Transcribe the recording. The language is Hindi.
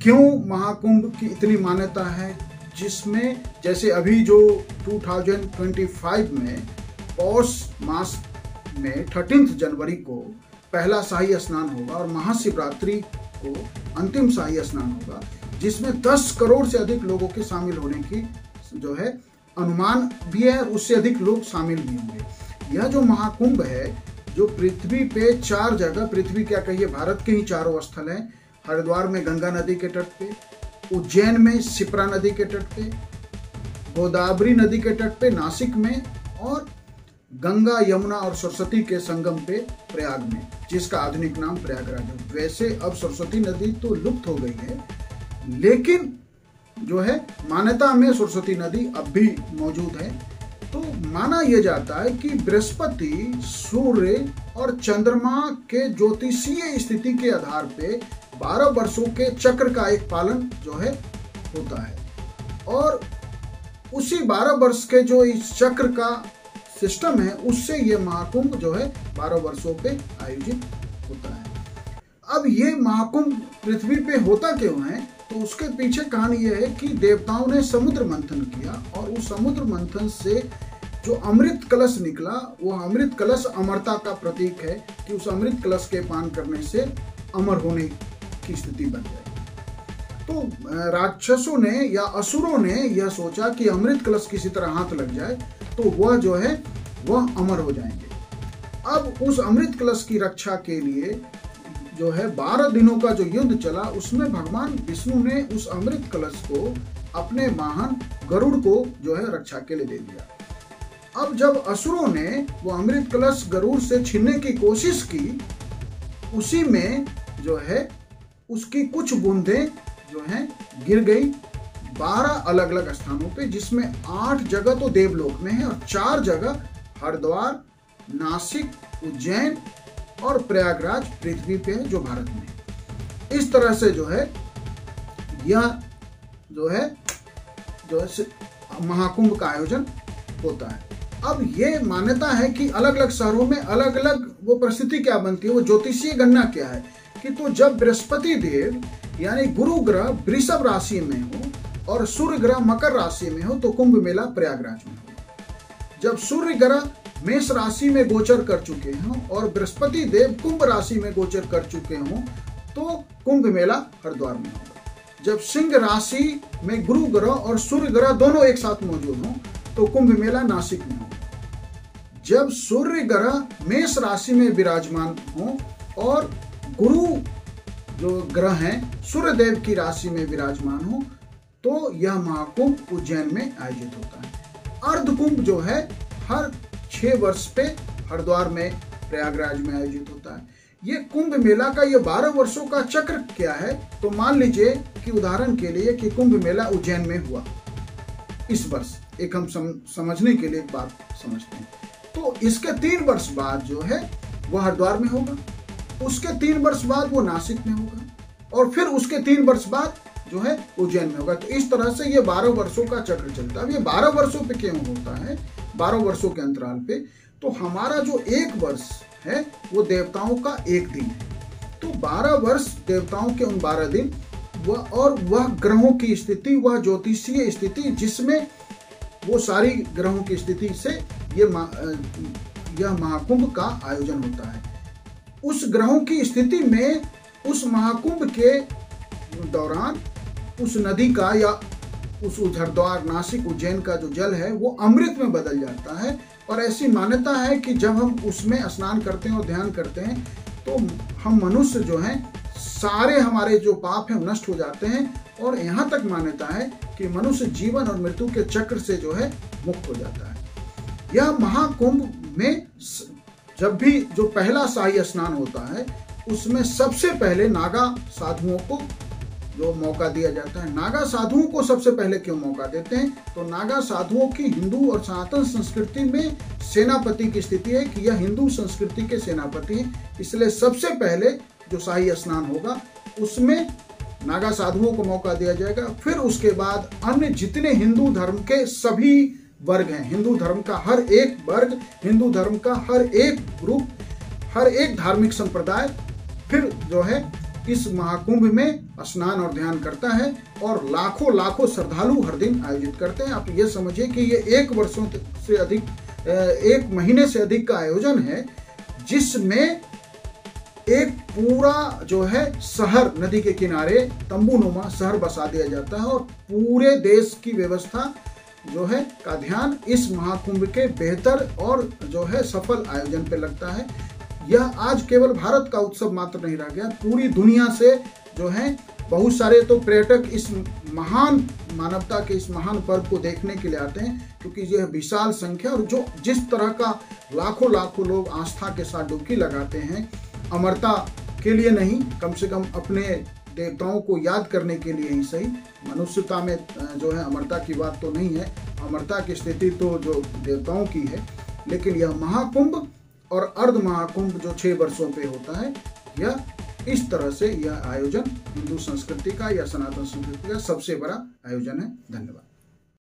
क्यों महाकुंभ की इतनी मान्यता है, जिसमें जैसे अभी जो 2025 में पौष मास में 13 जनवरी को पहला शाही स्नान होगा और महाशिवरात्रि को अंतिम शाही स्नान होगा, जिसमें 10 करोड़ से अधिक लोगों के शामिल होने की जो है अनुमान भी है, और उससे अधिक लोग शामिल भी होंगे। यह जो महाकुंभ है, जो पृथ्वी पे 4 जगह, पृथ्वी क्या कहिए भारत के ही चारों स्थल हैं, हरिद्वार में गंगा नदी के तट पे, उज्जैन में शिप्रा नदी के तट पे, गोदावरी नदी के तट पे नासिक में, और गंगा यमुना और सरस्वती के संगम पे प्रयाग में, जिसका आधुनिक नाम प्रयागराज है। वैसे अब सरस्वती नदी तो लुप्त हो गई है, लेकिन जो है मान्यता में सरस्वती नदी अब भी मौजूद है। तो माना यह जाता है कि बृहस्पति, सूर्य और चंद्रमा के ज्योतिषीय स्थिति के आधार पे 12 वर्षों के चक्र का एक पालन जो है होता है, और उसी 12 वर्ष के जो इस चक्र का सिस्टम है, उससे ये महाकुंभ जो है 12 वर्षों पे आयोजित होता है। अब ये महाकुंभ पृथ्वी पे होता क्यों है, तो उसके पीछे कहानी यह है कि देवताओं ने समुद्र मंथन किया, और उस समुद्र मंथन से जो अमृत कलश निकला, वो अमृत कलश अमरता का प्रतीक है कि उस अमृत कलश के पान करने से अमर होने की स्थिति बन जाए। तो राक्षसों ने या असुरों ने यह सोचा कि अमृत कलश किसी तरह हाथ लग जाए तो वह जो है वह अमर हो जाएंगे। अब उस अमृत कलश की रक्षा के लिए जो है 12 दिनों का जो युद्ध चला, उसमें भगवान विष्णु ने उस अमृत कलश को अपने वाहन गरुड़ को जो है रक्षा के लिए दे दिया। अब जब असुरों ने वो अमृत कलश गरुड़ से छीनने की कोशिश की, उसी में जो है उसकी कुछ बूंदें जो है गिर गई 12 अलग अलग स्थानों पे, जिसमें 8 जगह तो देवलोक में है और 4 जगह हरिद्वार, नासिक, उज्जैन और प्रयागराज पृथ्वी पे है, जो भारत में है। इस तरह से जो है यह जो है महाकुंभ का आयोजन होता है। अब ये मान्यता है कि अलग अलग शहरों में अलग अलग वो परिस्थिति क्या बनती है, वो ज्योतिषीय गणना क्या है कि तो जब बृहस्पति देव यानी गुरु ग्रह वृषभ राशि में हो और सूर्य ग्रह मकर राशि में हो तो कुंभ मेला प्रयागराज में हो। जब सूर्य ग्रह मेष राशि में गोचर कर चुके हों और बृहस्पति देव कुंभ राशि में गोचर कर चुके हों तो कुंभ मेला हरिद्वार में होगा। जब सिंह राशि में गुरु ग्रह और सूर्य ग्रह दोनों एक साथ मौजूद हों तो कुंभ मेला नासिक में होगा। जब सूर्य ग्रह मेष राशि में विराजमान हो और गुरु जो ग्रह हैं सूर्य देव की राशि में विराजमान हो तो यह महाकुंभ उज्जैन में आयोजित होता है। अर्धकुंभ जो है हर 6 वर्ष पे हरिद्वार में प्रयागराज में आयोजित होता है। ये कुंभ मेला का ये 12 वर्षों का चक्र क्या है, तो मान लीजिए कि उदाहरण के लिए कि कुंभ मेला उज्जैन में हुआ इस वर्ष, एक हम समझने के लिए एक बात समझते हैं, तो इसके 3 वर्ष बाद जो है वह हरिद्वार में होगा, उसके 3 वर्ष बाद वो नासिक में होगा और फिर उसके 3 वर्ष बाद जो है उज्जैन में होगा। तो इस तरह से ये 12 वर्षों का चक्र चलता है। अब ये 12 वर्षों पे क्यों होता है, 12 वर्षों के अंतराल पे, तो हमारा जो 1 वर्ष है वो देवताओं का 1 दिन है। तो 12 वर्ष देवताओं के उन 12 दिन वह ग्रहों की स्थिति, वह ज्योतिषीय स्थिति जिसमें वो सारी ग्रहों की स्थिति से यह महाकुंभ का आयोजन होता है। उस ग्रहों की स्थिति में उस महाकुंभ के दौरान उस नदी का या उस हरिद्वार, नासिक, उज्जैन का जो जल है वो अमृत में बदल जाता है। और ऐसी मान्यता है कि जब हम उसमें स्नान करते हैं और ध्यान करते हैं तो हम मनुष्य जो हैं सारे हमारे जो पाप हैं नष्ट हो जाते हैं। और यहाँ तक मान्यता है कि मनुष्य जीवन और मृत्यु के चक्र से जो है मुक्त हो जाता है। यह महाकुंभ में जब भी जो पहला शाही स्नान होता है उसमें सबसे पहले नागा साधुओं को जो मौका दिया जाता है। नागा साधुओं को सबसे पहले क्यों मौका देते हैं, तो नागा साधुओं की हिंदू और सनातन संस्कृति में सेनापति की स्थिति है कि यह हिंदू संस्कृति के सेनापति हैं, इसलिए सबसे पहले जो शाही स्नान होगा उसमें नागा साधुओं को मौका दिया जाएगा। फिर उसके बाद अन्य जितने हिंदू धर्म के सभी वर्ग हैं, हिंदू धर्म का हर एक वर्ग, हिंदू धर्म का हर एक ग्रुप, हर एक धार्मिक संप्रदाय फिर जो है इस महाकुंभ में स्नान और ध्यान करता है और लाखों लाखों श्रद्धालु हर दिन आयोजित करते हैं। आप ये समझिए कि ये 1 महीने से अधिक का आयोजन है, जिसमें एक पूरा जो है शहर, नदी के किनारे तंबूनुमा शहर बसा दिया जाता है और पूरे देश की व्यवस्था जो है का ध्यान इस महाकुंभ के बेहतर और जो है सफल आयोजन पे लगता है। यह आज केवल भारत का उत्सव मात्र नहीं रह गया, पूरी दुनिया से जो है बहुत सारे तो पर्यटक इस महान मानवता के इस महान पर्व को देखने के लिए आते हैं, क्योंकि यह विशाल संख्या और जो जिस तरह का लाखों लाखों लोग आस्था के साथ डुबकी लगाते हैं, अमरता के लिए नहीं, कम से कम अपने देवताओं को याद करने के लिए ही सही। मनुष्यता में जो है अमरता की बात तो नहीं है, अमरता की स्थिति तो जो देवताओं की है, लेकिन यह महाकुंभ और अर्ध महाकुंभ जो 6 वर्षों पे होता है, यह इस तरह से यह आयोजन हिंदू संस्कृति का या सनातन संस्कृति का सबसे बड़ा आयोजन है। धन्यवाद।